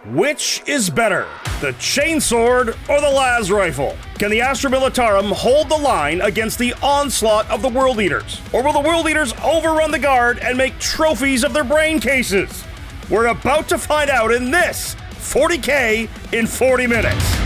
Which is better, the chainsword or the las rifle? Can the Astra Militarum hold the line against the onslaught of the World Eaters? Or will the World Eaters overrun the guard and make trophies of their brain cases? We're about to find out in this 40K in 40 minutes.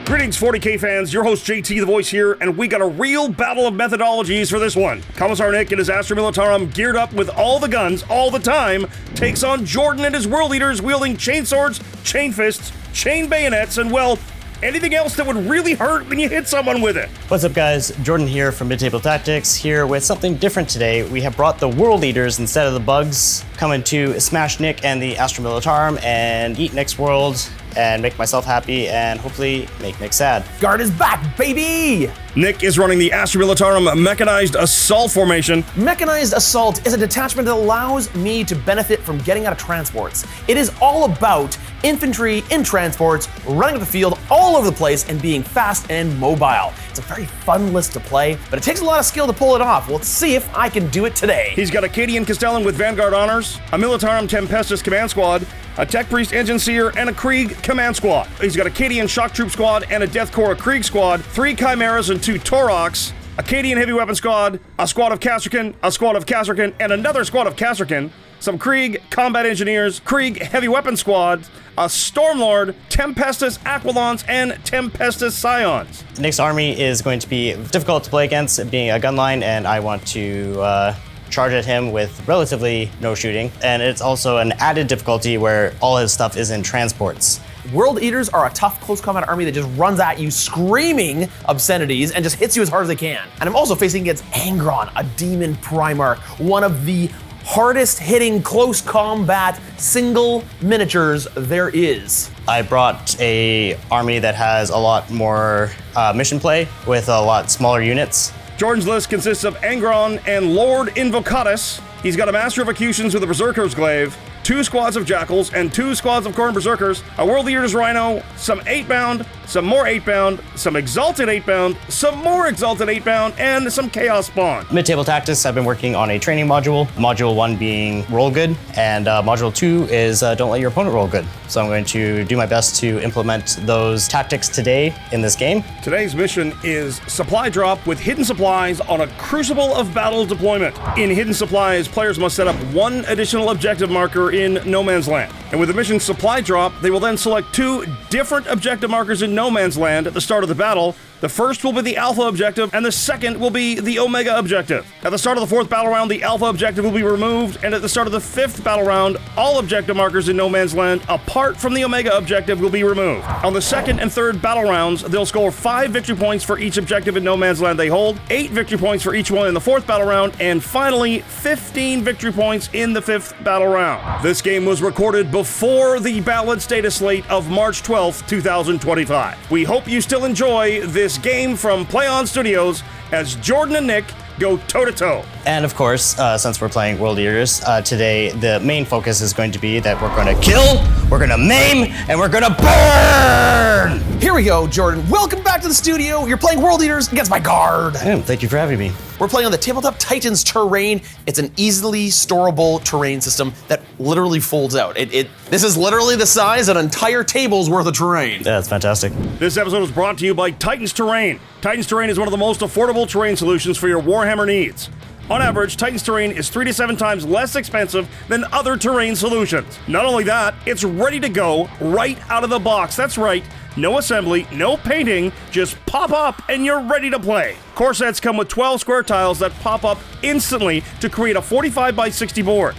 Greetings 40K fans, your host JT the Voice here, and we got a real battle of methodologies for this one. Commissar Nick and his Astra Militarum geared up with all the guns all the time takes on Jordan and his World Eaters wielding chain swords, chain fists, chain bayonets, and well, anything else that would really hurt when you hit someone with it. What's up guys, Jordan here from Mid-Table Tactics, here with something different today. We have brought the World Eaters instead of the bugs, coming to smash Nick and the Astra Militarum and eat Nick's world and make myself happy and hopefully make Nick sad. Guard is back, baby! Nick is running the Astra Militarum Mechanized Assault formation. Mechanized Assault is a detachment that allows me to benefit from getting out of transports. It is all about infantry in transports, running up the field all over the place and being fast and mobile. It's a very fun list to play, but it takes a lot of skill to pull it off. Let's see if I can do it today. He's got a Cadian Castellan with Vanguard honors, a Militarum Tempestus command squad, a Tech Priest Enginseer, and a Krieg command squad. He's got a Cadian Shock Troop squad and a Death Corps Krieg squad, 3 Chimeras and 2 Taurox, a Cadian Heavy Weapon squad, a squad of Kasrkin, a squad of Kasrkin, and another squad of Kasrkin, some Krieg Combat Engineers, Krieg Heavy Weapon squad, a Stormlord, Tempestus Aquilons, and Tempestus Scions. Nick's army is going to be difficult to play against, being a gun line, and I want to charge at him with relatively no shooting. And it's also an added difficulty where all his stuff is in transports. World Eaters are a tough close combat army that just runs at you screaming obscenities and just hits you as hard as they can. And I'm also facing against Angron, a demon Primarch, one of the hardest hitting close combat single miniatures there is. I brought a army that has a lot more mission play with a lot smaller units. Jordan's list consists of Angron and Lord Invocatus. He's got a Master of Executions with a Berzerker's Glaive, 2 squads of Jakhals, and 2 squads of Khorne Berzerkers, a World Eaters Rhino, some 8-bound, some more 8-bound, some Exalted 8-bound, some more Exalted 8-bound, and some Chaos Spawn. Mid-Table Tactics, I've been working on a training module. Module 1 being roll good, and module 2 is don't let your opponent roll good. So I'm going to do my best to implement those tactics today in this game. Today's mission is Supply Drop with Hidden Supplies on a Crucible of Battle deployment. In Hidden Supplies, players must set up 1 additional objective marker in No Man's Land. And with the mission Supply Drop, they will then select 2 different objective markers in No Man's Land at the start of the battle. The first will be the Alpha objective, and the second will be the Omega objective. At the start of the 4th battle round, the Alpha objective will be removed, and at the start of the 5th battle round, all objective markers in No Man's Land, apart from the Omega objective, will be removed. On the 2nd and 3rd battle rounds, they'll score 5 victory points for each objective in No Man's Land they hold, 8 victory points for each one in the 4th battle round, and finally, 15 victory points in the 5th battle round. This game was recorded before the balanced data slate of March 12th, 2025. We hope you still enjoy this game from Play On Studios as Jordan and Nick go toe-to-toe. And of course, since we're playing World Eaters, today the main focus is going to be that we're going to kill, we're going to maim, and we're going to burn! Here we go, Jordan. Welcome back to the studio. You're playing World Eaters against my guard. Thank you for having me. We're playing on the Tabletop Titans terrain. It's an easily storable terrain system that literally folds out. This is literally the size of an entire table's worth of terrain. Yeah, that's fantastic. This episode is brought to you by Titans Terrain. Titans Terrain is one of the most affordable terrain solutions for your Warhammer needs. On average, Titans Terrain is 3 to 7 times less expensive than other terrain solutions. Not only that, it's ready to go right out of the box. That's right, no assembly, no painting, just pop up and you're ready to play. Core sets come with 12 square tiles that pop up instantly to create a 45 by 60 board.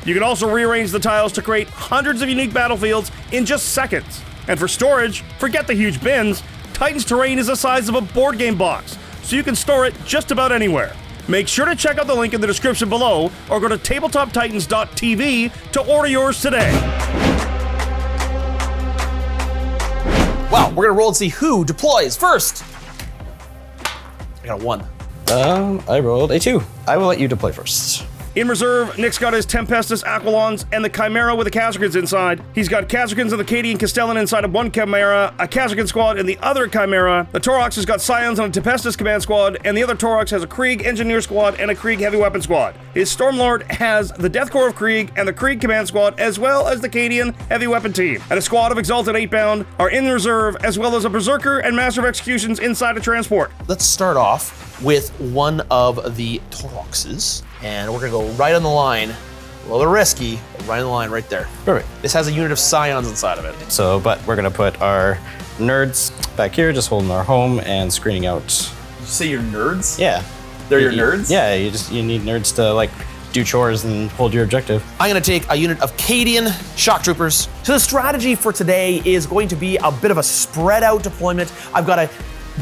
You can also rearrange the tiles to create hundreds of unique battlefields in just seconds. And for storage, forget the huge bins, Titans Terrain is the size of a board game box, so you can store it just about anywhere. Make sure to check out the link in the description below or go to tabletoptitans.tv to order yours today. Well, we're gonna roll and see who deploys first. I got a 1. I rolled a 2. I will let you deploy first. In reserve, Nick's got his Tempestus Aquilons and the Chimera with the Kasrkins inside. He's got Kasrkins and the Cadian Castellan inside of one Chimera, a Kasrkin squad and the other Chimera. The Taurox has got Scions on a Tempestus command squad, and the other Taurox has a Krieg Engineer squad and a Krieg Heavy Weapon squad. His Stormlord has the Death Corps of Krieg and the Krieg command squad, as well as the Cadian Heavy Weapon team. And a squad of Exalted Eightbound are in reserve, as well as a Berzerker and Master of Executions inside a transport. Let's start off with one of the Tauroxes, and we're gonna go right on the line. A little risky, but right on the line right there. Perfect. This has a unit of Scions inside of it. So, but we're gonna put our nerds back here, just holding our home and screening out. Did you say your nerds? Yeah. They're your nerds? Yeah, you need nerds to like do chores and hold your objective. I'm gonna take a unit of Cadian shock troopers. So the strategy for today is going to be a bit of a spread out deployment. I've gotta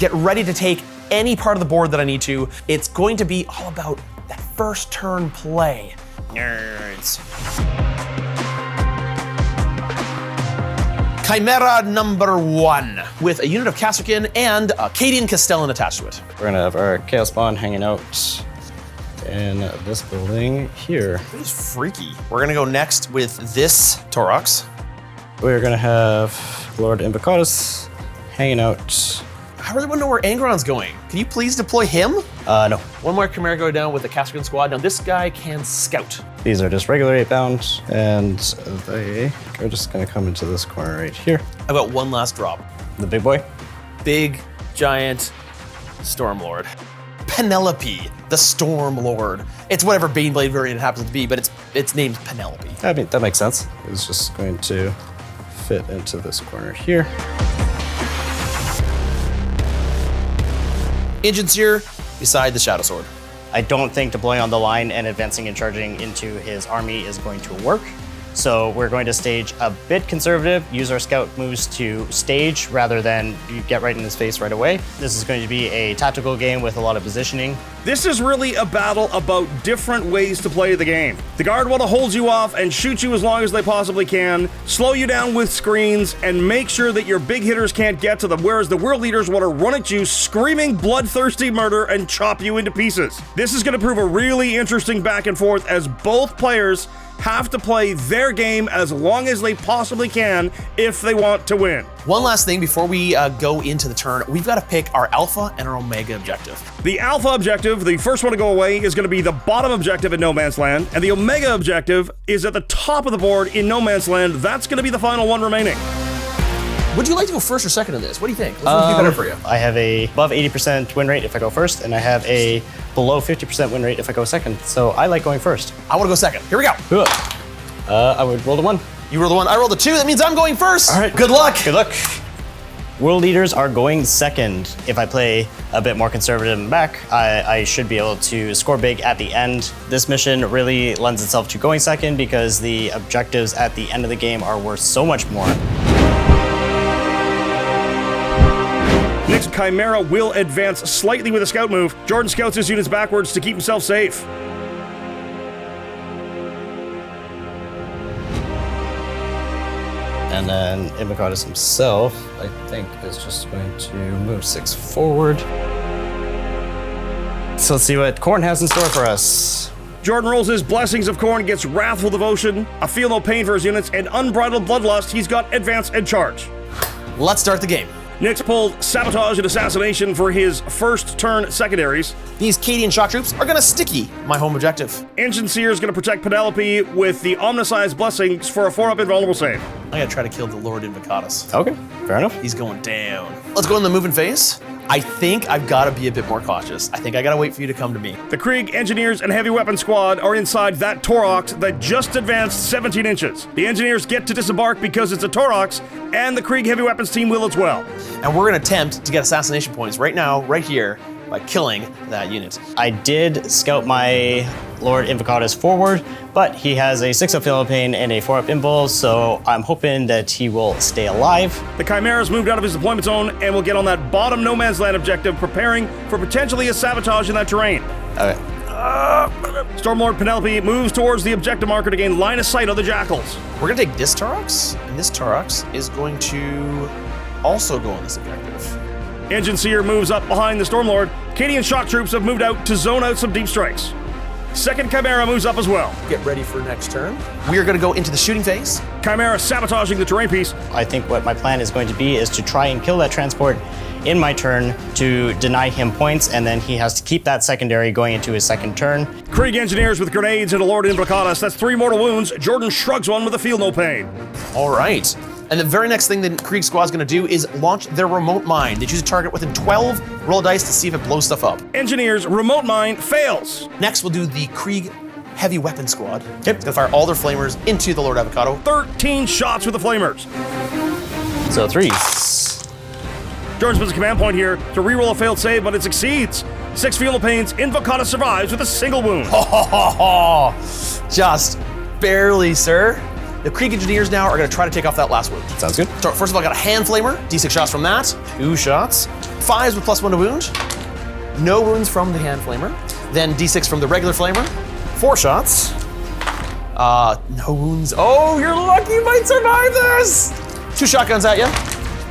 get ready to take any part of the board that I need to. It's going to be all about that first turn play. Nerds. Chimera number 1 with a unit of Kasrkin and a Cadian Castellan attached to it. We're gonna have our Chaos Spawn hanging out in this building here. This is freaky. We're gonna go next with this Taurox. We're gonna have Lord Invocatus hanging out. I really want to know where Angron's going. Can you please deploy him? No. One more Chimera go down with the Kasrkin squad. Now this guy can scout. These are just regular 8-bound, and they are just gonna come into this corner right here. I've got one last drop. The big boy. Big, giant Stormlord. Penelope, the Stormlord. It's whatever Baneblade variant it happens to be, but its name's Penelope. I mean, that makes sense. It's just going to fit into this corner here. Enginseer beside the Shadow Sword. I don't think deploying on the line and advancing and charging into his army is going to work. So we're going to stage a bit conservative, use our scout moves to stage rather than get right in his face right away. This is going to be a tactical game with a lot of positioning. This is really a battle about different ways to play the game. The Guard want to hold you off and shoot you as long as they possibly can, slow you down with screens, and make sure that your big hitters can't get to them, whereas the World Leaders want to run at you screaming bloodthirsty murder and chop you into pieces. This is going to prove a really interesting back and forth as both players have to play their game as long as they possibly can if they want to win. One last thing before we go into the turn, we've got to pick our Alpha and our Omega objective. The Alpha objective, the first one to go away, is going to be the bottom objective in No Man's Land, and the Omega objective is at the top of the board in No Man's Land. That's going to be the final one remaining. Would you like to go first or second in this? What do you think? Which one's be better for you? I have a above 80% win rate if I go first, and I have a below 50% win rate if I go second. So I like going first. I want to go second. Here we go. I would roll the 1. You roll the 1, I roll the 2. That means I'm going first. All right. Good luck. Good luck. World Leaders are going second. If I play a bit more conservative in the back, I should be able to score big at the end. This mission really lends itself to going second because the objectives at the end of the game are worth so much more. Nick's Chimera will advance slightly with a scout move. Jordan scouts his units backwards to keep himself safe. And then Invocatus himself, I think, is just going to move 6 forward. So let's see what Khorne has in store for us. Jordan rolls his Blessings of Khorne, gets Wrathful Devotion, a Feel No Pain for his units, and Unbridled Bloodlust. He's got Advance and Charge. Let's start the game. Nick's pulled Sabotage and Assassination for his first turn secondaries. These Cadian shock troops are gonna sticky my home objective. Enginseer is going to protect Penelope with the Omniscience Blessings for a 4-up invulnerable save. I gotta try to kill the Lord Invocatus. Okay, fair enough. He's going down. Let's go in the moving phase. I think I've got to be a bit more cautious. I think I got to wait for you to come to me. The Krieg Engineers and Heavy Weapon Squad are inside that Taurox that just advanced 17 inches. The Engineers get to disembark because it's a Taurox, and the Krieg Heavy Weapons team will as well. And we're going to attempt to get assassination points right now, right here, by killing that unit. I did scout my Lord Invocatus forward, but he has a 6-up Philippine and a 4-up Invul, so I'm hoping that he will stay alive. The Chimera's moved out of his deployment zone and will get on that bottom No Man's Land objective, preparing for potentially a sabotage in that terrain. Okay. Stormlord Penelope moves towards the objective marker to gain line of sight of the Jakhals. We're going to take this Taurox, and this Taurox is going to also go on this objective. Enginseer moves up behind the Stormlord. Cadian shock troops have moved out to zone out some deep strikes. Second Chimera moves up as well. Get ready for next turn. We are going to go into the shooting phase. Chimera sabotaging the terrain piece. I think what my plan is going to be is to try and kill that transport in my turn to deny him points, and then he has to keep that secondary going into his second turn. Krieg Engineers with grenades into Lord Invocatus. That's 3 mortal wounds. Jordan shrugs one with a feel no pain. All right. And the very next thing the Krieg squad's going to do is launch their remote mine. They choose a target within 12, roll a dice to see if it blows stuff up. Engineers remote mine fails. Next, we'll do the Krieg heavy weapon squad. Yep. It's going to fire all their flamers into the Lord Avocado. 13 shots with the flamers. So 3s. Jordan spends a command point here to reroll a failed save, but it succeeds. 6 feel no pains. Invocatus survives with a single wound. Just barely, sir. The Krieg Engineers now are going to try to take off that last wound. Sounds good. So first of all, I got a hand flamer. D6 shots from that. 2 shots. 5s with +1 to wound. No wounds from the hand flamer. Then D6 from the regular flamer. 4 shots. No wounds. Oh, you're lucky you might survive this. 2 shotguns at you.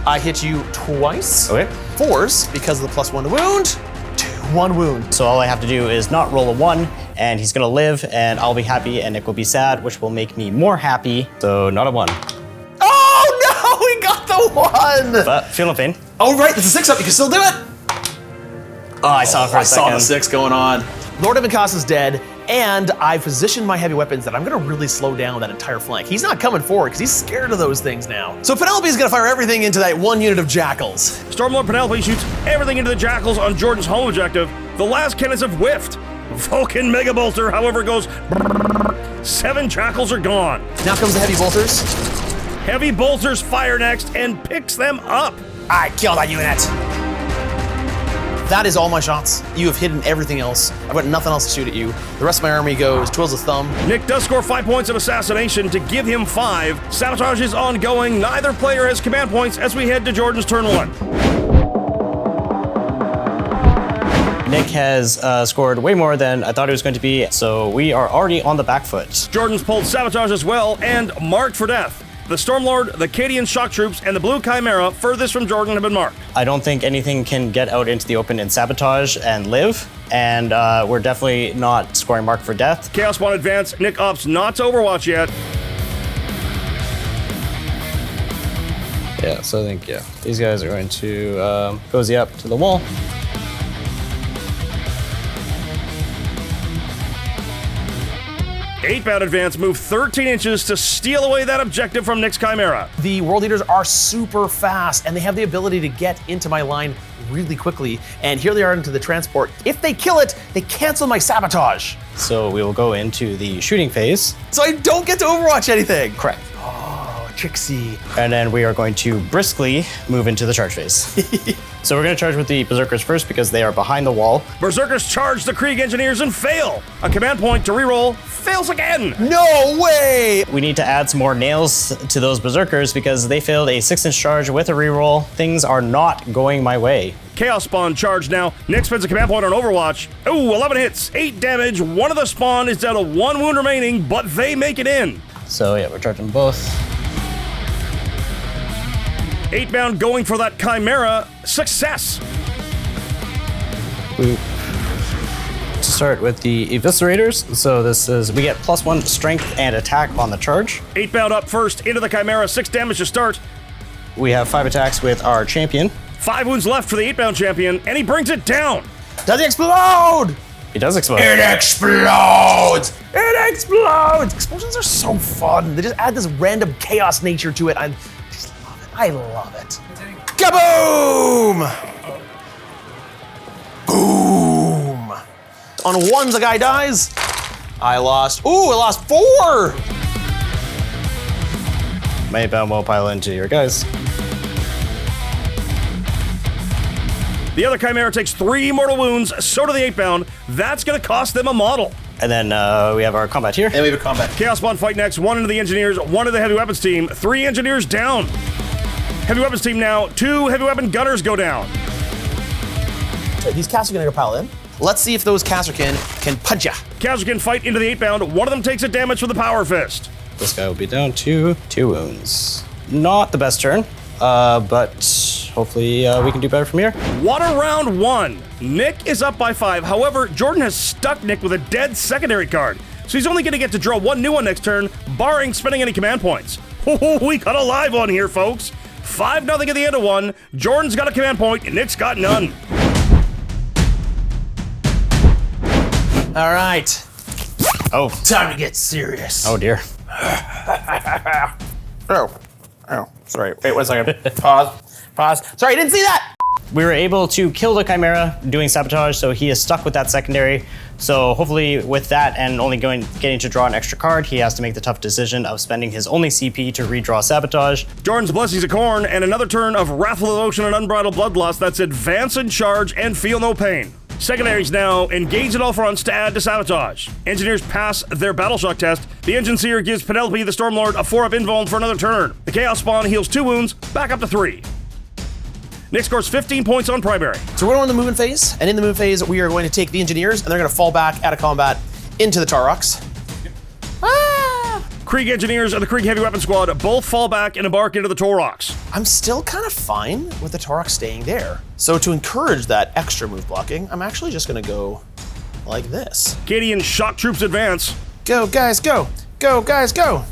I hit you twice. Okay. 4s because of the +1 to wound. 1 wound. So all I have to do is not roll a 1, and he's gonna live, and I'll be happy, and Nick will be sad, which will make me more happy. So not a 1. Oh no, we got the 1. But feel no pain. Oh right, it's a 6-up. You can still do it. Oh, I saw it for a second. I saw the 6 going on. Lord Invocatus is dead, and I've positioned my heavy weapons that I'm gonna really slow down that entire flank. He's not coming forward because he's scared of those things now. So Penelope's gonna fire everything into that 1 unit of Jakhals. Stormlord Penelope shoots everything into the Jakhals on Jordan's home objective. The last cannons have whiffed. Vulcan Mega Bolter, however, goes 7 Jakhals are gone. Now comes the heavy bolters. Heavy bolters fire next and picks them up. I killed that unit. That is all my shots. You have hidden everything else. I've got nothing else to shoot at you. The rest of my army goes twirls a thumb. Nick does score 5 points of assassination to give him 5. Sabotage is ongoing. Neither player has command points as we head to Jordan's turn 1. Nick has scored way more than I thought it was going to be, so we are already on the back foot. Jordan's pulled sabotage as well and marked for death. The Stormlord, the Cadian shock troops, and the blue Chimera furthest from Jordan have been marked. I don't think anything can get out into the open and sabotage and live, and we're definitely not scoring mark for death. Chaos Spawn advance. Nick opts not to overwatch yet. Yeah, so I think, these guys are going to cozy up to the wall. Eightbound advance, move 13 inches to steal away that objective from Nick's Chimera. The World Eaters are super fast, and they have the ability to get into my line really quickly. And here they are into the transport. If they kill it, they cancel my sabotage. So we will go into the shooting phase. So I don't get to overwatch anything. Correct. Oh, tricksy. And then we are going to briskly move into the charge phase. So we're going to charge with the Berzerkers first because they are behind the wall. Berserkers charge the Krieg Engineers and fail. A command point to reroll fails again. No way! We need to add some more nails to those Berzerkers because they failed a 6-inch charge with a reroll. Things are not going my way. Chaos Spawn charge now. Nick spends a command point on Overwatch. Ooh, 11 hits, 8 damage. One of the Spawn is down to 1 wound remaining, but they make it in. So yeah, we're charging both. Eightbound going for that Chimera. Success. To start with the Eviscerators. So this is, we get +1 strength and attack on the charge. Eightbound up first into the Chimera. 6 damage to start. We have 5 attacks with our champion. 5 wounds left for the Eightbound champion, and he brings it down. Does it explode? He does explode. It explodes! It explodes! Explosions are so fun. They just add this random chaos nature to it. I just love it. I love it. Kaboom! Boom! On ones, a guy dies. I lost. Ooh, I lost 4! Maybound will pile into your guys. The other Chimera takes 3 mortal wounds, so do the Eightbound. That's gonna cost them a model. And then we have our combat here. And we have a combat. Chaos Spawn fight next, 1 into the Engineers, 1 to the Heavy Weapons team, 3 Engineers down. Heavy Weapons team now, 2 Heavy Weapon Gunners go down. These Kasrkin are gonna pile in. Let's see if those Kasrkin can punch ya. Kasrkin fight into the Eightbound, 1 of them takes a damage with the Power Fist. This guy will be down to 2 wounds. Not the best turn, but hopefully we can do better from here. What a round one! Nick is up by 5. However, Jordan has stuck Nick with a dead secondary card, so he's only going to get to draw one new one next turn, barring spending any command points. Oh, we got a live one here, folks. 5-0 at the end of one. Jordan's got a command point, and Nick's got none. All right. Oh. Time to get serious. Oh, dear. Oh, sorry. Wait 1 second. Pause. Sorry, I didn't see that. We were able to kill the Chimera doing sabotage, so he is stuck with that secondary. So hopefully with that and only getting to draw an extra card, he has to make the tough decision of spending his only CP to redraw sabotage. Jordan's Blessings of Khorne and another turn of Wrathful Devotion and Unbridled Bloodlust. That's advance and charge and feel no pain. Secondaries now engage at all fronts to add to sabotage. Engineers pass their battle shock test. The Enginseer gives Penelope the Stormlord a 4-up invuln for another turn. The Chaos Spawn heals 2 wounds, back up to 3. Nick scores 15 points on primary. So we're going in the movement phase, and in the movement phase, we are going to take the Engineers, and they're going to fall back out of combat into the Taurox. Krieg Engineers and the Krieg Heavy Weapon Squad both fall back and embark into the Taurox. I'm still kind of fine with the Taurox staying there. So to encourage that extra move blocking, I'm actually just going to go like this. Cadian shock troops advance. Go, guys, go. Go, guys, go.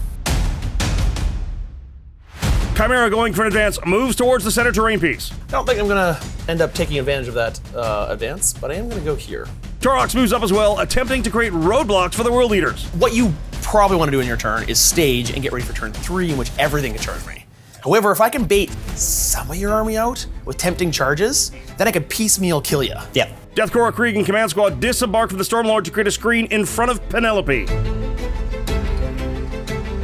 Chimera going for an advance moves towards the center terrain piece. I don't think I'm going to end up taking advantage of that advance, but I am going to go here. Taurox moves up as well, attempting to create roadblocks for the World Leaders. What you probably want to do in your turn is stage and get ready for turn 3, in which everything can charge me. However, if I can bait some of your army out with tempting charges, then I can piecemeal kill you. Yep. Deathcore Krieg and Command Squad disembark from the Stormlord to create a screen in front of Penelope.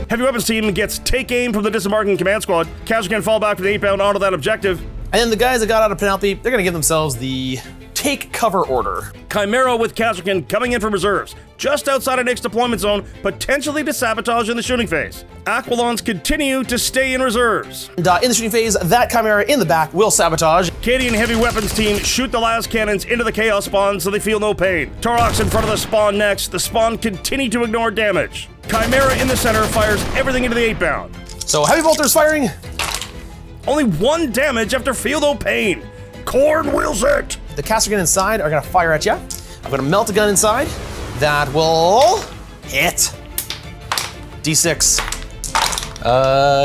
Heavy Weapons team gets take aim from the disembarking Command Squad. Kasrkin fall back with 8-bound onto that objective. And then the guys that got out of Penelope, they're going to give themselves the take cover order. Chimera with Kasrkin coming in from reserves, just outside of Nick's deployment zone, potentially to sabotage in the shooting phase. Aquilons continue to stay in reserves. And in the shooting phase, that Chimera in the back will sabotage. Cadian Heavy Weapons team shoot the last cannons into the Chaos Spawn so they feel no pain. Taurox in front of the Spawn next. The Spawn continue to ignore damage. Chimera in the center fires everything into the 8-bound. So Heavy Bolter's firing. Only 1 damage after feel no pain. Khorne wills it. The Kasrkin inside are going to fire at you. I'm going to melt a gun inside. That will hit. D6.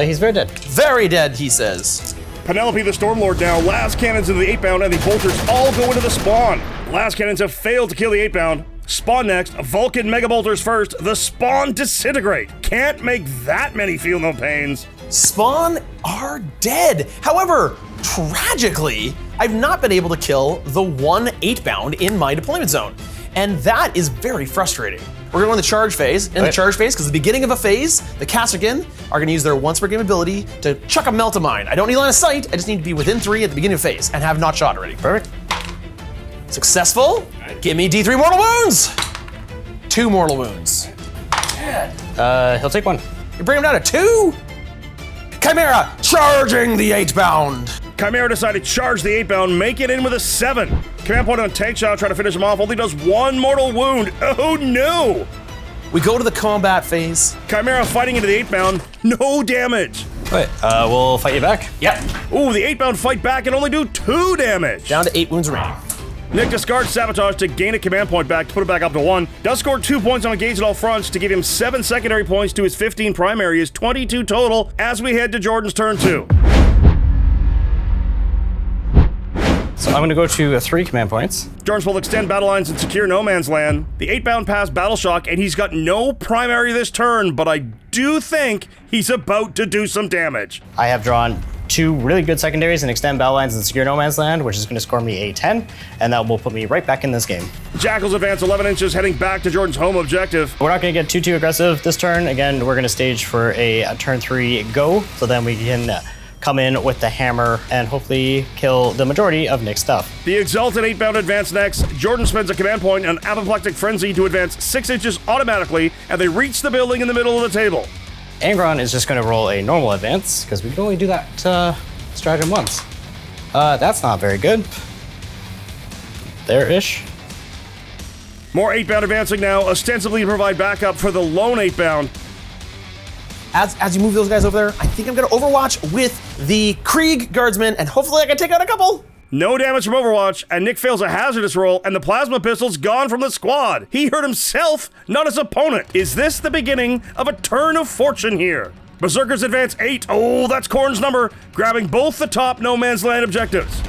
He's very dead. Very dead, he says. Penelope the Stormlord now. Last cannons into the 8-bound and the bolters all go into the Spawn. Last cannons have failed to kill the 8-bound. Spawn next. Vulcan Mega Bolters first. The Spawn disintegrate. Can't make that many feel no pains. Spawn are dead. However, tragically, I've not been able to kill the 1 8-bound in my deployment zone. And that is very frustrating. We're going to go in the charge phase. In the charge phase, because the beginning of a phase, the Kasrkin are going to use their once per game ability to chuck a melt of mine. I don't need line of sight, I just need to be within 3 at the beginning of phase and have not shot already. Perfect. Successful. Give me D3 mortal wounds. 2 mortal wounds. He'll take 1. You bring him down to 2? Chimera charging the 8-bound. Chimera decided to charge the 8-bound, make it in with a 7. Command point on tank shot, try to finish him off, only does 1 mortal wound. Oh no! We go to the combat phase. Chimera fighting into the 8-bound, no damage. Wait, we'll fight you back. Yep. Ooh, the 8-bound fight back and only do 2 damage. Down to 8 wounds remaining. Nick discards sabotage to gain a command point back to put it back up to 1. Does score 2 points on engage at all fronts to give him 7 secondary points to his 15 primary, is 22 total as we head to Jordan's turn 2. So I'm going to go to 3 command points. Jordan's will extend battle lines and secure no man's land. The 8-bound pass battle shock, and he's got no primary this turn, but I do think he's about to do some damage. I have drawn 2 really good secondaries and extend battle lines and secure no man's land, which is going to score me a 10, and that will put me right back in this game. Jakhals advance 11 inches, heading back to Jordan's home objective. We're not going to get too aggressive this turn. Again, we're going to stage for a turn 3 go, so then we can come in with the hammer and hopefully kill the majority of Nick's stuff. The Exalted 8-bound advance next. Jordan spends a command point on Apoplectic Frenzy to advance 6 inches automatically, and they reach the building in the middle of the table. Angron is just going to roll a normal advance, because we can only do that stratagem once. That's not very good. There-ish. More 8-bound advancing now, ostensibly to provide backup for the lone 8-bound. as you move those guys over there, I think I'm gonna Overwatch with the Krieg Guardsmen, and hopefully I can take out a couple. No damage from Overwatch, and Nick fails a hazardous roll, and the plasma pistol's gone from the squad. He hurt himself, not his opponent. Is this the beginning of a turn of fortune here? Berzerkers advance 8. Oh, that's Khorne's number, grabbing both the top no man's land objectives.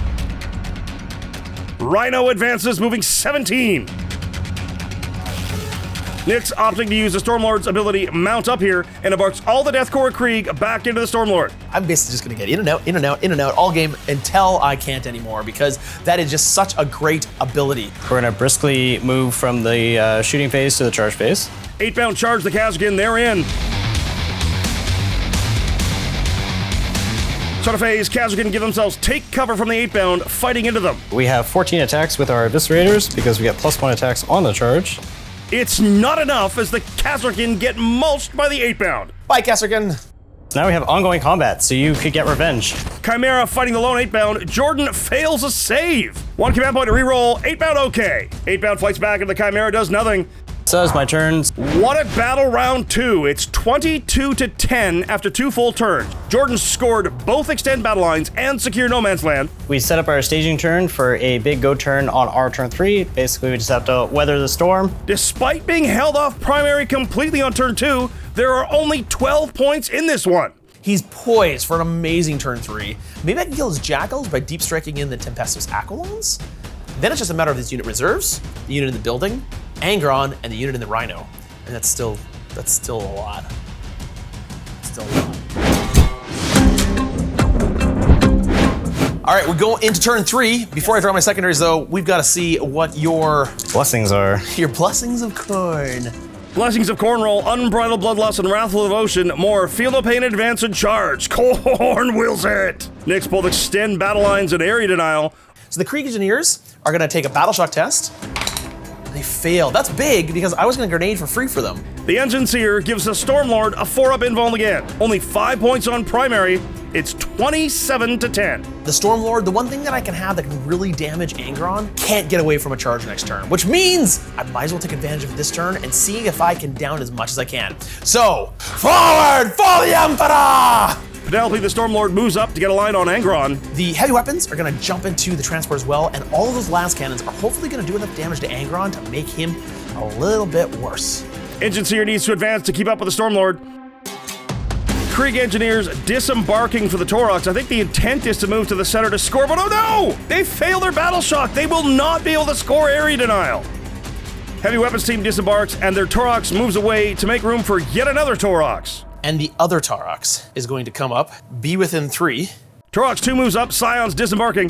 Rhino advances, moving 17. Nick's opting to use the Stormlord's ability Mount Up here and embarks all the Deathcore Krieg back into the Stormlord. I'm basically just gonna get in and out, in and out, in and out all game until I can't anymore, because that is just such a great ability. We're gonna briskly move from the shooting phase to the charge phase. 8-bound charge the Kasrkin, they're in. Start of phase, Kasrkin give themselves take cover from the 8-bound, fighting into them. We have 14 attacks with our Eviscerators because we get +1 attacks on the charge. It's not enough as the Kasrkin get mulched by the 8-bound. Bye, Kasrkin. So now we have ongoing combat, so you could get revenge. Chimera fighting the lone 8-bound. Jordan fails a save. 1 command point to reroll. 8-bound okay. 8-bound fights back and the Chimera does nothing. So is my turns. What a battle round 2. It's 22-10 after 2 full turns. Jordan scored both extend battle lines and secure no man's land. We set up our staging turn for a big go turn on our turn 3. Basically, we just have to weather the storm. Despite being held off primary completely on turn 2, there are only 12 points in this one. He's poised for an amazing turn 3. Maybe I can kill his Jakhals by deep striking in the Tempestuous Aquilons. Then it's just a matter of his unit reserves, the unit in the building, Angron, and the unit in the Rhino. And that's still a lot. Still a lot. All right, we go into turn 3. Before I draw my secondaries though, we've got to see what your Blessings are. blessings of Khorne. Blessings of Khorne roll, Unbridled Bloodlust and Wrathful Devotion. More Feel No Pain, Advance, and Charge. Khorne wills it. Next, both extend battle lines and area denial. So the Krieg Engineers are gonna take a battle shock test. They fail. That's big because I was gonna grenade for free for them. The Enginseer gives the Stormlord a 4-up invuln again. Only 5 points on primary. It's 27-10. The Stormlord, the one thing that I can have that can really damage Angron, can't get away from a charge next turn, which means I might as well take advantage of this turn and see if I can down as much as I can. So, forward for the Emperor! Penelope the Stormlord moves up to get a line on Angron. The heavy weapons are gonna jump into the transport as well, and all of those las cannons are hopefully gonna do enough damage to Angron to make him a little bit worse. Enginseer needs to advance to keep up with the Stormlord. Krieg Engineers disembarking for the Taurox. I think the intent is to move to the center to score, but oh no! They fail their battle shock. They will not be able to score area denial. Heavy weapons team disembarks, and their Taurox moves away to make room for yet another Taurox. And the other Taurox is going to come up, be within 3. Taurox 2 moves up, Scion's disembarking.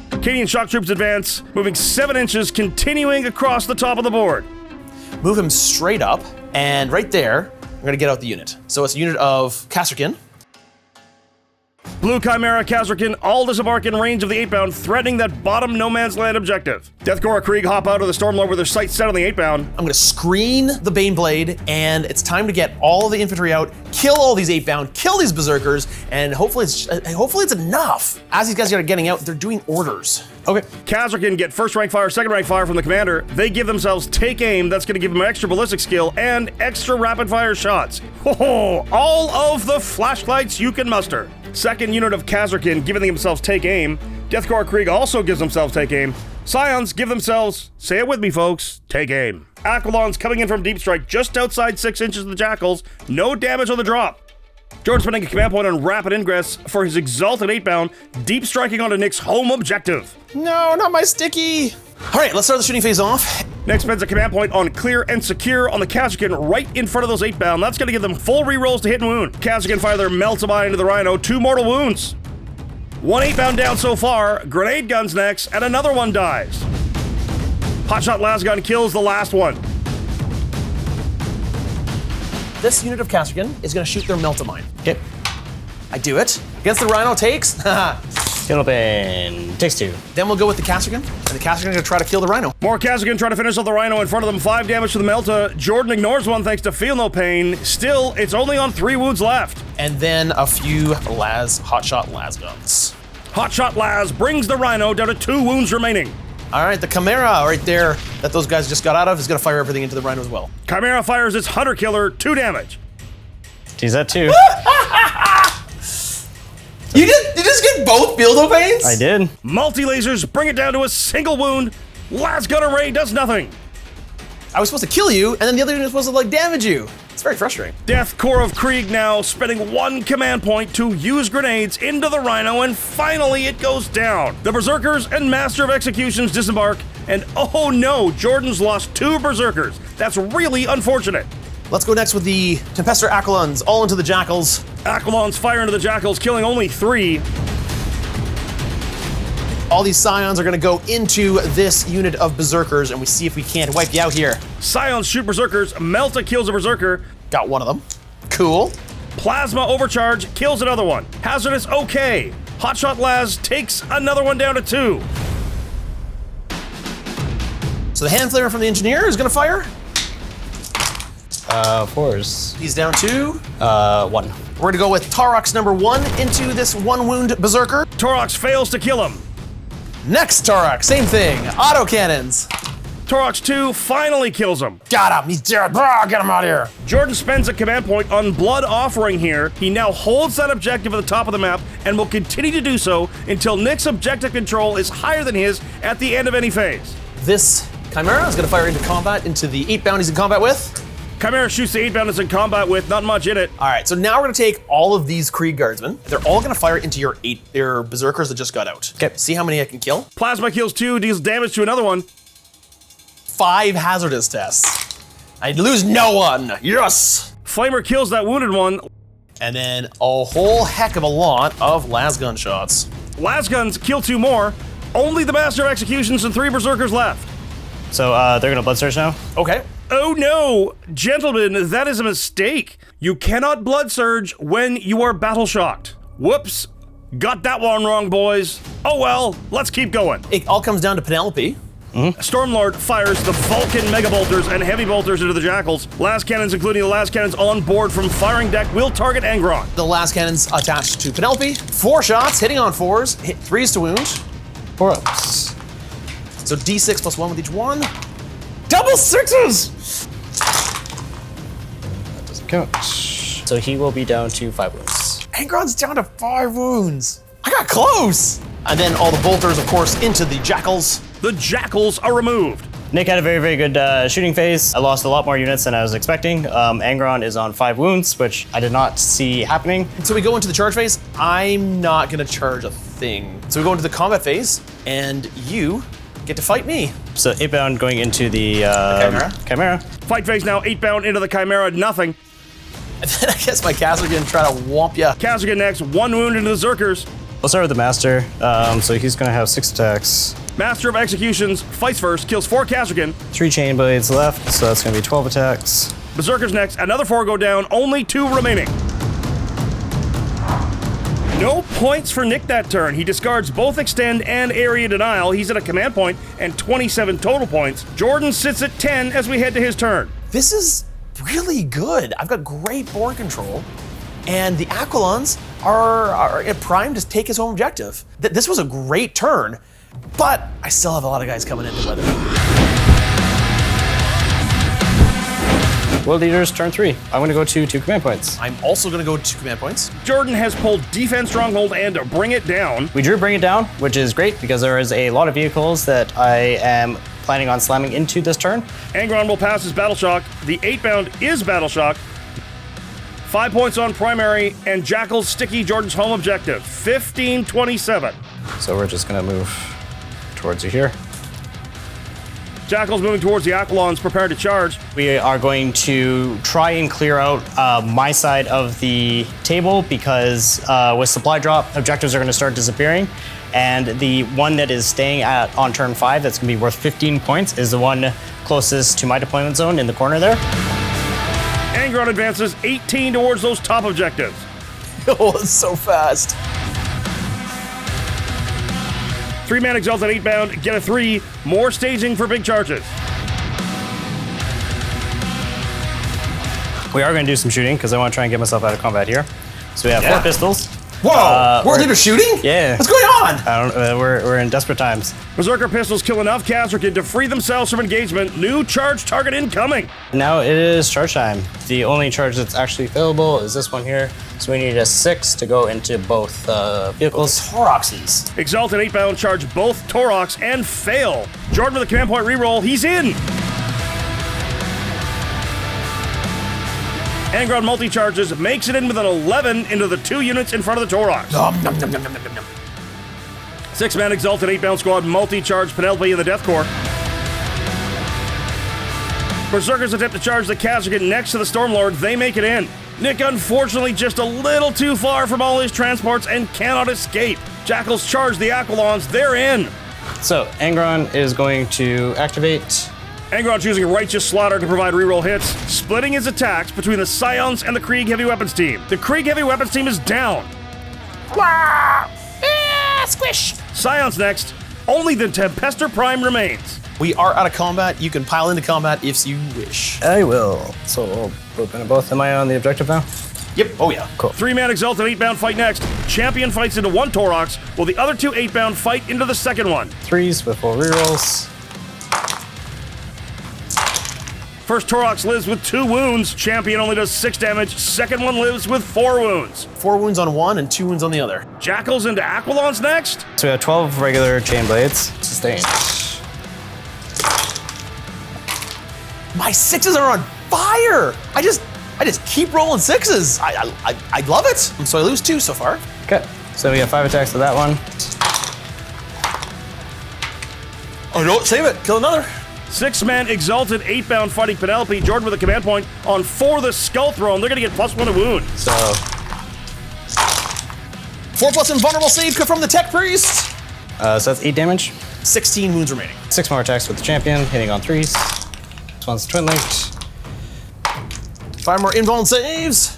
Cadian shock troops advance, moving 7 inches, continuing across the top of the board. Move him straight up, and right there, I'm gonna get out the unit. So it's a unit of Kasrkin. Blue Chimera, Kasrkin, all disembark in range of the 8-bound, threatening that bottom no man's land objective. Deathcore Krieg hop out of the Stormlord with their sights set on the 8-bound. I'm gonna screen the Baneblade, and it's time to get all the infantry out, kill all these 8-bound, kill these Berzerkers, and hopefully it's enough. As these guys are getting out, they're doing orders. Okay. Kasrkin get first rank fire, second rank fire from the commander. They give themselves take aim. That's going to give them extra ballistic skill and extra rapid fire shots. All of the flashlights you can muster. Second unit of Kasrkin giving themselves take aim. Deathcore Krieg also gives themselves take aim. Scions give themselves, say it with me folks, take aim. Aquilons coming in from deep strike just outside 6 inches of the Jakhals. No damage on the drop. Jordan spending a command point on rapid ingress for his Exalted 8-bound, deep striking onto Nick's home objective. No, not my sticky. All right, let's start the shooting phase off. Nick spends a command point on clear and secure on the Kasrkin right in front of those 8-bound. That's going to give them full rerolls to hit and wound. Kasrkin fire their Meltamine into the Rhino, 2 mortal wounds. 1 8-bound down so far, grenade guns next, and another one dies. Hotshot Lasgun kills the last one. This unit of Kasrkin is gonna shoot their Meltamine. Okay. I do it. Against the Rhino takes. Fatal Pain takes 2. Then we'll go with the Kasrkin, and the Kasrkin are gonna try to kill the Rhino. More Kasrkin trying to finish off the Rhino in front of them. 5 damage to the Melta. Jordan ignores one thanks to Feel No Pain. Still, it's only on 3 wounds left. And then a few Hotshot Las guns. Hotshot Laz brings the Rhino down to 2 wounds remaining. All right, the Chimera right there that those guys just got out of is going to fire everything into the Rhino as well. Chimera fires its Hunter Killer, 2 damage. Geez, that too. You just get both build pains? I did. Multi-lasers bring it down to a single wound. Last gun array does nothing. I was supposed to kill you, and then the other unit was supposed to like damage you. It's very frustrating. Death Corps of Krieg now spending 1 command point to use grenades into the Rhino, and finally it goes down. The Berzerkers and Master of Executions disembark, and oh no, Jordan's lost 2 Berzerkers. That's really unfortunate. Let's go next with the Tempestor Aquilons, all into the Jakhals. Aquilons fire into the Jakhals, killing only 3. All these Scions are gonna go into this unit of Berzerkers, and we see if we can't wipe you out here. Scions shoot Berzerkers, Melta kills a Berzerker. Got one of them. Cool. Plasma overcharge kills another one. Hazardous okay. Hotshot Laz takes another one down to 2. So the Hand Flamer from the Engineer is gonna fire. 4s. He's down 2. 1. We're gonna go with Taurox number 1 into this 1 wound Berzerker. Taurox fails to kill him. Next Taurox, same thing. Auto cannons. Taurox 2 finally kills him. Got him. He's dead. Get him out of here. Jordan spends a command point on Blood Offering here. He now holds that objective at the top of the map and will continue to do so until Nick's objective control is higher than his at the end of any phase. This Chimera is gonna fire into combat into the 8-bound he's in combat with. Chimera shoots the 8-bound it's in combat with, not much in it. All right, so now we're gonna take all of these Krieg Guardsmen. They're all gonna fire into your Berzerkers that just got out. Okay. See how many I can kill? Plasma kills 2, deals damage to another one. 5 hazardous tests. I lose no one. Yes. Flamer kills that wounded one. And then a whole heck of a lot of las gun shots. Las guns kill 2 more. Only the Master of Executions and 3 Berzerkers left. So they're gonna blood surge now. Okay. Oh no! Gentlemen, that is a mistake. You cannot blood surge when you are battle shocked. Whoops. Got that one wrong, boys. Oh well, let's keep going. It all comes down to Penelope. Stormlord fires the Vulcan Mega Bolters and Heavy Bolters into the Jakhals. Las cannons, including the las cannons on board from firing deck, will target Angron. The las cannons attached to Penelope. 4 shots, hitting on 4s, hit 3s to wound. 4 ups. So D6 plus 1 with each one. Double 6s! That doesn't count. So he will be down to 5 wounds. Angron's down to 5 wounds. I got close. And then all the bolters, of course, into the Jakhals. The Jakhals are removed. Nick had a very, very good shooting phase. I lost a lot more units than I was expecting. Angron is on 5 wounds, which I did not see happening. So we go into the charge phase. I'm not gonna charge a thing. So we go into the combat phase, and you get to fight me. So 8-bound going into the Chimera. Fight phase now, 8-bound into the Chimera, nothing. And then I guess my Kasrkin try to whomp ya. Kasrkin next, 1 wound into the Zerkers. We'll start with the Master. So he's gonna have 6 attacks. Master of Executions fights first, kills 4 Kasrkin. 3 chain blades left, so that's gonna be 12 attacks. Berzerkers next, another 4 go down, only 2 remaining. No points for Nick that turn. He discards both Extend and Area Denial. He's at a command point and 27 total points. Jordan sits at 10 as we head to his turn. This is really good. I've got great board control, and the Aquilons are primed to take his home objective. This was a great turn, but I still have a lot of guys coming in to weather. World Leaders, turn 3. I'm gonna go to 2 command points. I'm also gonna go to 2 command points. Jordan has pulled Defense Stronghold and Bring It Down. We drew Bring It Down, which is great because there is a lot of vehicles that I am planning on slamming into this turn. Angron will pass his Battle Shock. The 8-bound is Battle Shock. 5 points on primary, and Jakhals sticky Jordan's home objective. 15-27. So we're just gonna move towards you here. Jakhals moving towards the Aquilons, prepared to charge. We are going to try and clear out my side of the table because with supply drop, objectives are going to start disappearing. And the one that is staying on turn 5, that's going to be worth 15 points, is the one closest to my deployment zone in the corner there. Angron advances 18 towards those top objectives. Oh, it's so fast. 3-man Exalted Eightbound, get a 3. More staging for big charges. We are going to do some shooting because I want to try and get myself out of combat here. So we have 4 pistols. Whoa! World leader shooting? Yeah. What's going on? I don't. We're in desperate times. Berzerker pistols kill enough Kasrkin to free themselves from engagement. New charge target incoming. Now it is charge time. The only charge that's actually available is this one here. So we need a 6 to go into both vehicles. Tauroxes. Exalted Eightbound charge both Taurox and fail. Jordan with a command point reroll. He's in. Angron multi-charges, makes it in with an 11 into the 2 units in front of the Taurox. Nom, nom, nom, nom, nom, nom, nom. 6-man Exalted Eightbound squad multi-charge Penelope in the Death Corps. Berzerkers attempt to charge the Kasrkin next to the Stormlord. They make it in. Nick, unfortunately, just a little too far from all his transports and cannot escape. Jakhals charge the Aquilons. They're in. So Angron is going to activate. Angron choosing a Righteous Slaughter to provide reroll hits, splitting his attacks between the Scions and the Krieg Heavy Weapons team. The Krieg Heavy Weapons team is down. Squish! Scions next. Only the Tempester Prime remains. We are out of combat. You can pile into combat if you wish. I will. So we'll open both. Am I on the objective now? Yep. Oh, yeah. Cool. 3-man Exalted Eightbound fight next. Champion fights into 1 Taurox, while the other 2 Eightbound fight into the second one. 3s with 4 rerolls. First Taurox lives with 2 wounds. Champion only does 6 damage. Second one lives with 4 wounds. 4 wounds on one and 2 wounds on the other. Jakhals into Aquilons next. So we have 12 regular chain blades. Sustained. My 6s are on fire! I just keep rolling 6s. I love it. So I lose 2 so far. Okay. So we have 5 attacks to that one. Oh no, save it. Kill another. 6-man Exalted Eightbound fighting Penelope. Jordan with a command point on 4 the Skull Throne. They're going to get +1 to wound. So 4+ invulnerable save from the Tech Priest. so that's 8 damage. 16 wounds remaining. 6 more attacks with the champion, hitting on 3s. This one's twin linked. 5 more invuln saves,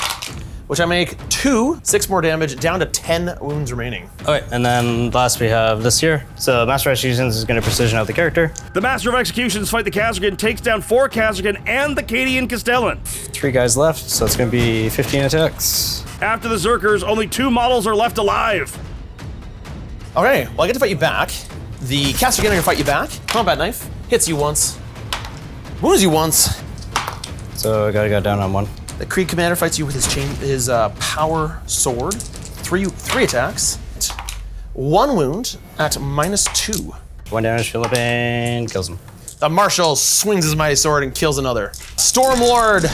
which I make 2. 6 more damage, down to 10 wounds remaining. Okay, and then last we have this here. So Master of Executions is going to precision out the character. The Master of Executions fight the Kasrkin, takes down 4 Kasrkin and the Cadian Castellan. 3 guys left, so it's going to be 15 attacks. After the Zerkers, only 2 models are left alive. Okay, well I get to fight you back. The Kasrkin are gonna fight you back. Combat knife, hits you once, wounds you once. So I gotta go down on 1. The Krieg commander fights you with his power sword. 3 attacks. 1 wound at -2. 1 damage, Philippine, kills him. The Marshal swings his mighty sword and kills another. Stormlord.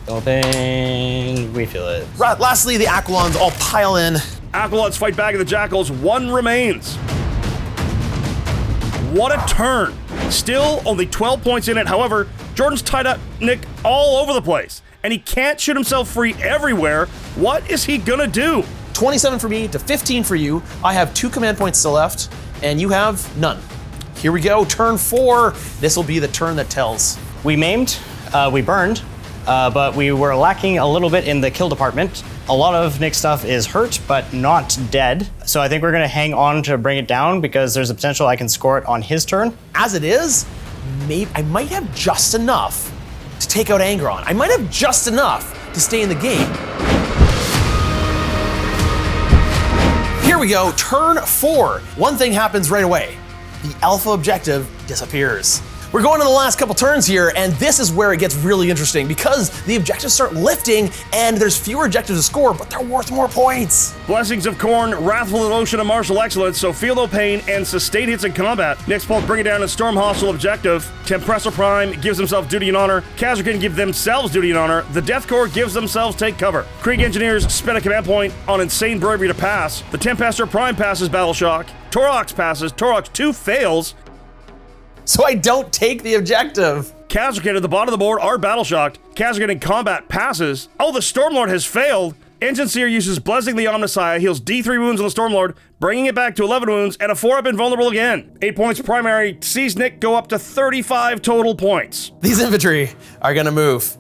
Philippine, we feel it. Lastly, the Aquilons all pile in. Aquilons fight back at the Jakhals. 1 remains. What a turn. Still only 12 points in it. However, Jordan's tied up Nick all over the place, and he can't shoot himself free everywhere. What is he gonna do? 27 for me to 15 for you. I have 2 command points still left, and you have none. Here we go, turn 4. This will be the turn that tells. We maimed, we burned, but we were lacking a little bit in the kill department. A lot of Nick's stuff is hurt, but not dead. So I think we're gonna hang on to bring it down because there's a potential I can score it on his turn. As it is, maybe I might have just enough to take out Angron. I might have just enough to stay in the game. Here we go, turn 4. One thing happens right away. The alpha objective disappears. We're going to the last couple turns here, and this is where it gets really interesting because the objectives start lifting and there's fewer objectives to score, but they're worth more points. Blessings of Khorne, Wrathful Devotion, and Martial Excellence, so feel no pain and sustain hits in combat. Next pull, bring it down and storm hostile objective. Tempester Prime gives himself duty and honor. Kasrkin give themselves duty and honor. The Death Corps gives themselves take cover. Krieg Engineers spend a command point on Insane Bravery to pass. The Tempester Prime passes Battle Shock. Taurox passes. Taurox 2 fails. So I don't take the objective. Kasrkin at the bottom of the board are battle shocked. Kasrkin in combat passes. Oh, the Stormlord has failed. Enginseer uses Blessing the Omnissiah, heals D3 wounds on the Stormlord, bringing it back to 11 wounds and a 4-up invulnerable again. 8 points primary sees Nick go up to 35 total points. These infantry are gonna move.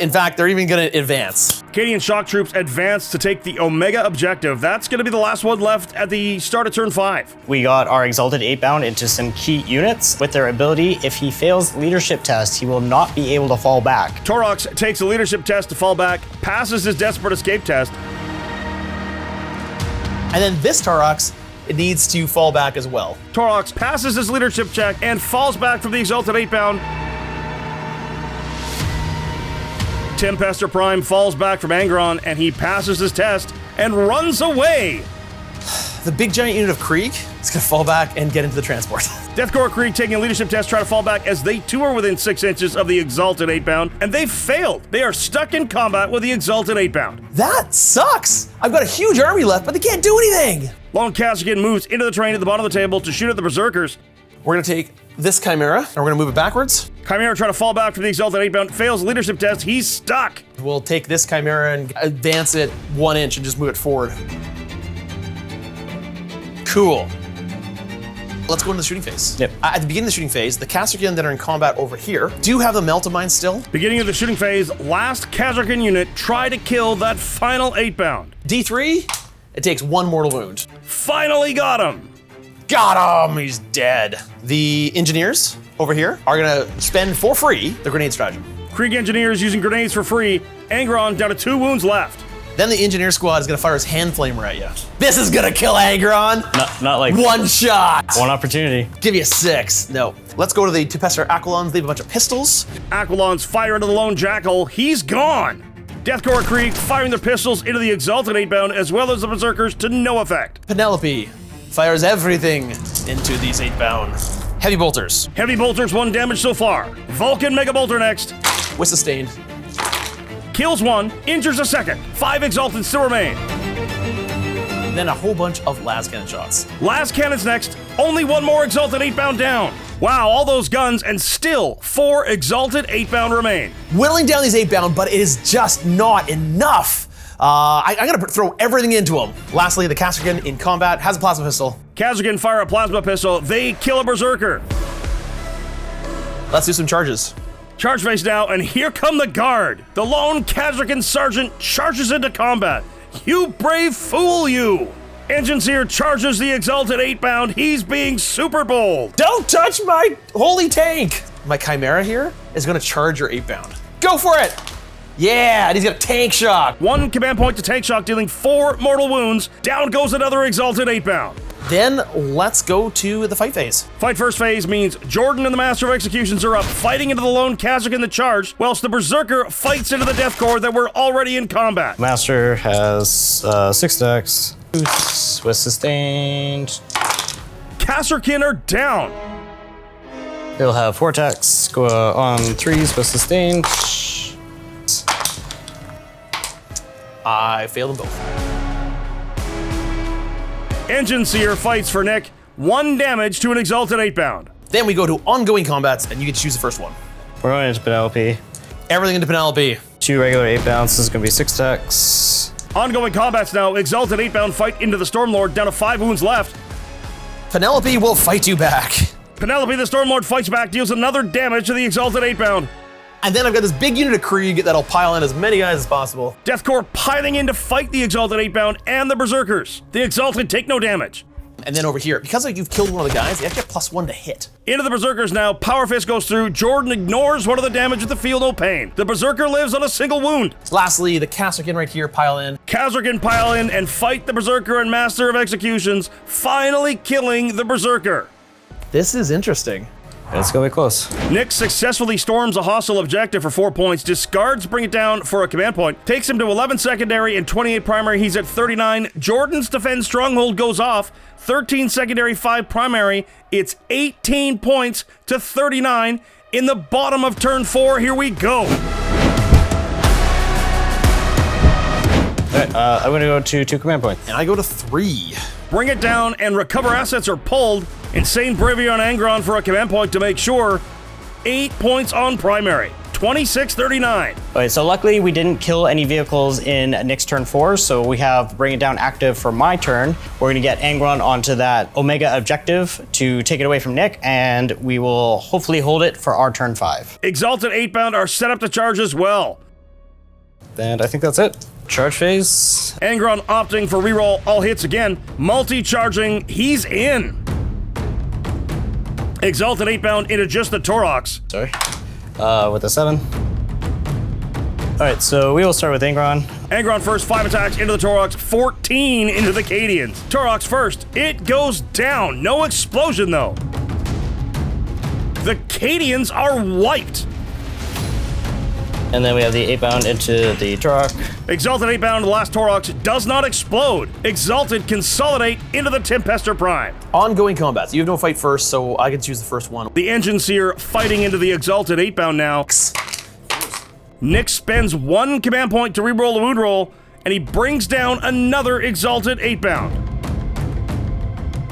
In fact, they're even gonna advance. Cadian shock troops advance to take the Omega objective. That's gonna be the last one left at the start of turn 5. We got our Exalted Eightbound into some key units. With their ability, if he fails leadership test, he will not be able to fall back. Taurox takes a leadership test to fall back, passes his desperate escape test. And then this Taurox, it needs to fall back as well. Taurox passes his leadership check and falls back from the Exalted Eightbound. Tempester Prime falls back from Angron and he passes his test and runs away. The big giant unit of Krieg is gonna fall back and get into the transport. Deathcore Krieg taking a leadership test, try to fall back as they too are within 6 inches of the Exalted Eightbound, and they failed. They are stuck in combat with the Exalted Eightbound. That sucks! I've got a huge army left, but they can't do anything! Lone Kasrkin moves into the train at the bottom of the table to shoot at the Berzerkers. We're gonna take this Chimera, and we're gonna move it backwards. Chimera trying to fall back from the Exalted Eightbound, fails leadership test, he's stuck. We'll take this Chimera and advance it 1 inch and just move it forward. Cool. Let's go into the shooting phase. Yep. At the beginning of the shooting phase, the Kasrkin that are in combat over here do have the Melt-A-Mine still. Beginning of the shooting phase, last Kasrkin unit try to kill that final Eightbound. D3, it takes 1 mortal wound. Finally got him. Got him, he's dead. The engineers over here are gonna spend for free the grenade stratagem. Krieg engineers using grenades for free. Angron down to 2 wounds left. Then the engineer squad is gonna fire his hand flamer at you. This is gonna kill Angron. Not like 1 shot. one opportunity. Give you 6. No. Let's go to the Tempester Aquilons, leave a bunch of pistols. Aquilons fire into the lone Jackal. He's gone. Deathcore Krieg firing their pistols into the Exalted Eightbound as well as the Berzerkers to no effect. Penelope fires everything into these 8-bound. Heavy bolters. Heavy bolters, 1 damage so far. Vulcan Mega Bolter next. With sustained. Kills 1, injures a second. 5 Exalted still remain. Then a whole bunch of las cannon shots. Last cannon's next. Only 1 more Exalted Eightbound down. Wow, all those guns and still 4 Exalted Eightbound remain. Whittling down these 8-bound, but it is just not enough. I'm gonna throw everything into them. Lastly, the Kasrkin in combat has a plasma pistol. Kasrkin fire a plasma pistol. They kill a Berzerker. Let's do some charges. Charge phase now, and here come the guard. The lone Kasrkin sergeant charges into combat. You brave fool, you! Enginseer charges the Exalted Eightbound. He's being super bold. Don't touch my holy tank! My Chimera here is gonna charge your 8-bound. Go for it! Yeah, and he's got a tank shock. 1 command point to tank shock, dealing 4 mortal wounds. Down goes another Exalted Eightbound. Then let's go to the fight phase. Fight first phase means Jordan and the Master of Executions are up, fighting into the lone Kasrkin the charge, whilst the Berzerker fights into the Death Corps that were already in combat. Master has 6 decks. With sustained. Kasrkin are down. He'll have 4 attacks, go on 3s with sustained. I failed them both. Enginseer fights for Nick. 1 damage to an Exalted Eightbound. Then we go to ongoing combats, and you get to choose the first one. We're going into Penelope. Everything into Penelope. 2 regular 8-bounds, this is gonna be 6 attacks. Ongoing combats now. Exalted Eightbound fight into the Stormlord, down to 5 wounds left. Penelope will fight you back. Penelope the Stormlord fights back, deals another damage to the Exalted Eightbound. And then I've got this big unit of Krieg that'll pile in as many guys as possible. Death Corps piling in to fight the Exalted Eightbound and the Berzerkers. The Exalted take no damage. And then over here, because you've killed one of the guys, you have to get +1 to hit. Into the Berzerkers now. Power Fist goes through. Jordan ignores one of the damage with the feel no pain. The Berzerker lives on a single wound. Lastly, the Kasrkin right here pile in. Kasrkin pile in and fight the Berzerker and Master of Executions, finally killing the Berzerker. This is interesting. It's gonna be close. Nick successfully storms a hostile objective for 4 points, discards bring it down for a command point, takes him to 11 secondary and 28 primary, he's at 39. Jordan's defend stronghold goes off, 13 secondary, 5 primary, it's 18 points to 39 in the bottom of turn 4, here we go. Alright, I'm gonna go to 2 command points. And I go to 3. Bring it down and recover assets are pulled. Insane Bravery on Angron for a command point to make sure. 8 points on primary. 2639. Okay, so luckily we didn't kill any vehicles in Nick's turn 4, so we have Bring It Down active for my turn. We're gonna get Angron onto that Omega objective to take it away from Nick, and we will hopefully hold it for our turn 5. Exalted Eightbound are set up to charge as well. And I think that's it. Charge phase. Angron opting for reroll all hits again. Multi-charging, he's in. Exalted Eightbound into just the Taurox. Sorry. With a 7. All right, so we will start with Angron. Angron first, 5 attacks into the Taurox, 14 into the Cadians. Taurox first, it goes down. No explosion though. The Cadians are wiped. And then we have the 8-bound into the Taurox. Exalted 8-bound, the last Taurox, does not explode. Exalted consolidate into the Tempester Prime. Ongoing combats. You have no fight first, so I can choose the first one. The Enginseer fighting into the Exalted 8-bound now. Nick spends 1 command point to reroll the wound roll, and he brings down another Exalted 8-bound.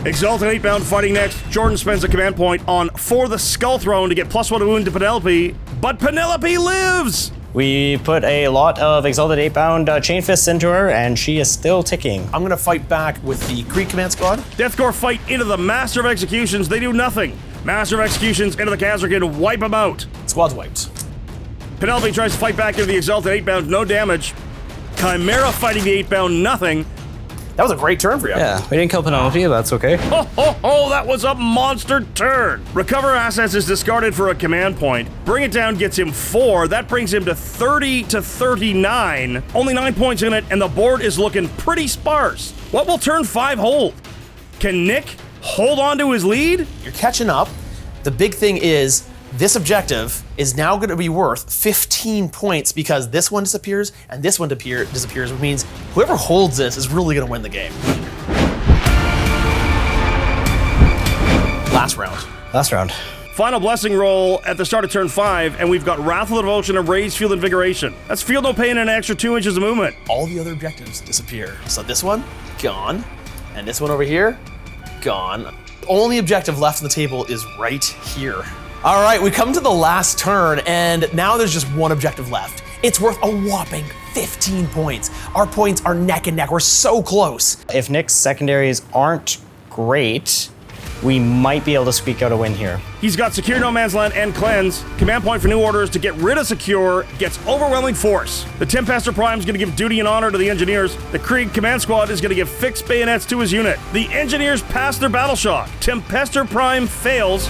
Exalted 8-bound fighting next. Jordan spends a command point on For the Skull Throne to get +1 wound to Penelope, but Penelope lives! We put a lot of Exalted 8-bound chain fists into her, and she is still ticking. I'm gonna fight back with the Creed Command Squad. Deathcore fight into the Master of Executions, they do nothing. Master of Executions into the Kasrkin, wipe them out. Squad's wiped. Penelope tries to fight back into the Exalted 8-bound, no damage. Chimera fighting the 8-bound, nothing. That was a great turn for you. Yeah, we didn't kill Penelope, that's okay. Oh, that was a monster turn. Recover assets is discarded for a command point. Bring It Down gets him 4. That brings him to 30 to 39. Only 9 points in it, and the board is looking pretty sparse. What will turn 5 hold? Can Nick hold on to his lead? You're catching up. The big thing is, this objective is now going to be worth 15 points because this one disappears and this one disappears, which means whoever holds this is really going to win the game. Last round. Last round. Final blessing roll at the start of turn 5, and we've got Wrathful Devotion and Raised Field Invigoration. That's Feel No Pain and an extra 2 inches of movement. All the other objectives disappear. So this one, gone. And this one over here, gone. Only objective left on the table is right here. All right, we come to the last turn, and now there's just one objective left. It's worth a whopping 15 points. Our points are neck and neck. We're so close. If Nick's secondaries aren't great, we might be able to squeak out a win here. He's got Secure No Man's Land and Cleanse. Command point for new orders to get rid of Secure gets overwhelming force. The Tempester Prime is going to give duty and honor to the Engineers. The Krieg Command Squad is going to give fixed bayonets to his unit. The Engineers pass their battle shock. Tempester Prime fails.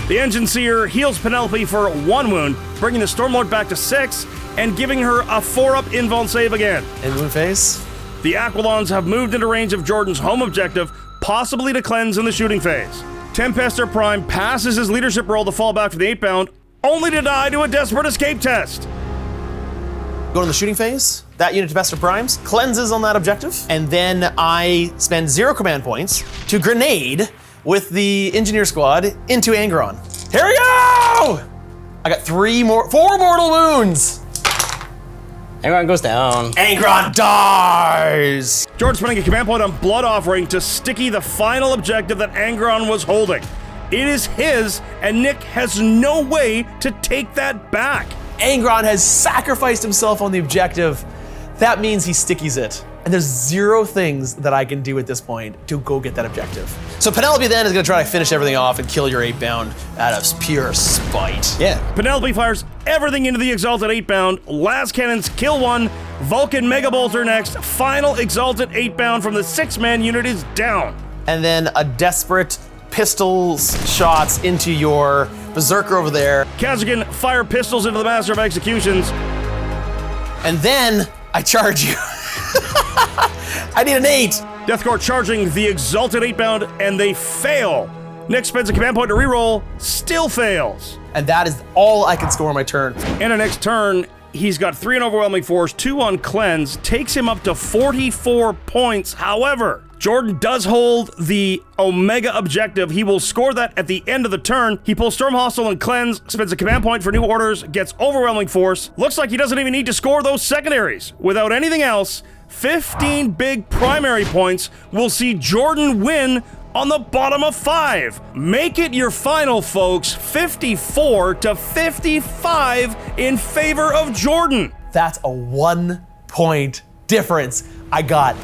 The Enginseer heals Penelope for 1 wound, bringing the Stormlord back to 6 and giving her a 4-up invuln save again. In wound phase. The Aquilons have moved into range of Jordan's home objective, possibly to cleanse in the shooting phase. Tempester Prime passes his leadership role to fall back to the 8-bound, only to die to a desperate escape test. Go to the shooting phase. That unit Tempester Primes cleanses on that objective, and then I spend 0 command points to grenade with the Engineer Squad into Angron. Here we go! I got 4 mortal wounds. Angron goes down. Angron dies! George spending a command point on Blood Offering to sticky the final objective that Angron was holding. It is his, and Nick has no way to take that back. Angron has sacrificed himself on the objective. That means he stickies it. And there's 0 things that I can do at this point to go get that objective. So Penelope then is gonna try to finish everything off and kill your 8-bound out of pure spite. Yeah. Penelope fires everything into the Exalted 8-bound. Last cannons kill 1. Vulcan Mega Bolter next. Final Exalted 8-bound from the 6-man unit is down. And then a desperate pistols shots into your Berzerker over there. Kasrkin fire pistols into the Master of Executions. And then I charge you. I need an 8. Deathcore charging the Exalted 8-bound, and they fail. Nick spends a command point to reroll, still fails. And that is all I can score on my turn. And the next turn, he's got 3 on overwhelming force, 2 on cleanse, takes him up to 44 points. However, Jordan does hold the Omega objective. He will score that at the end of the turn. He pulls Storm Hostile and Cleanse, spends a command point for new orders, gets overwhelming force. Looks like he doesn't even need to score those secondaries. Without anything else, 15 big primary points will see Jordan win on the bottom of 5. Make it your final, folks. 54 to 55 in favor of Jordan. That's a 1 point difference. I got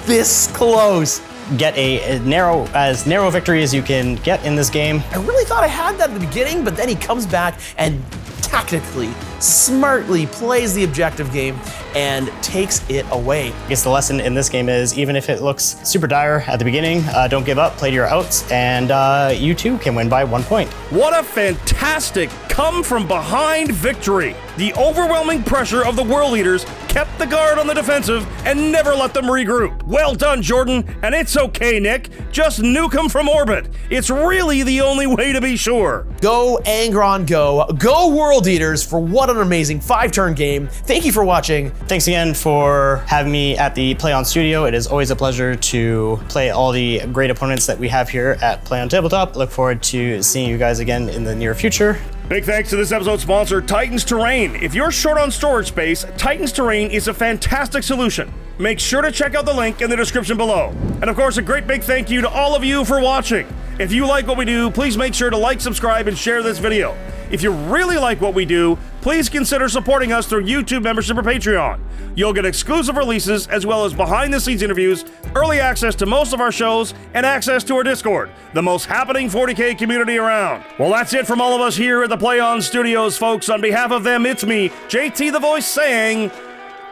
this close. Get as narrow victory as you can get in this game. I really thought I had that at the beginning, but then he comes back and tactically, smartly plays the objective game and takes it away. I guess the lesson in this game is even if it looks super dire at the beginning, don't give up, play to your outs, and you too can win by 1 point. What a fantastic come from behind victory. The overwhelming pressure of the world leaders kept the guard on the defensive and never let them regroup. Well done, Jordan, and it's okay, Nick. Just nuke them from orbit. It's really the only way to be sure. Go Angron, go. Go World Eaters for what an amazing 5-turn game. Thank you for watching. Thanks again for having me at the Play On Studio. It is always a pleasure to play all the great opponents that we have here at Play On Tabletop. Look forward to seeing you guys again in the near future. Big thanks to this episode's sponsor, Titan's Terrain. If you're short on storage space, Titan's Terrain is a fantastic solution. Make sure to check out the link in the description below. And of course, a great big thank you to all of you for watching. If you like what we do, please make sure to like, subscribe, and share this video. If you really like what we do, please consider supporting us through YouTube membership or Patreon. You'll get exclusive releases as well as behind-the-scenes interviews, early access to most of our shows, and access to our Discord, the most happening 40K community around. Well, that's it from all of us here at the Play On Studios, folks. On behalf of them, it's me, JT the Voice, saying,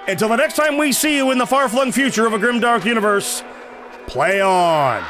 until the next time we see you in the far-flung future of a grimdark universe, play on.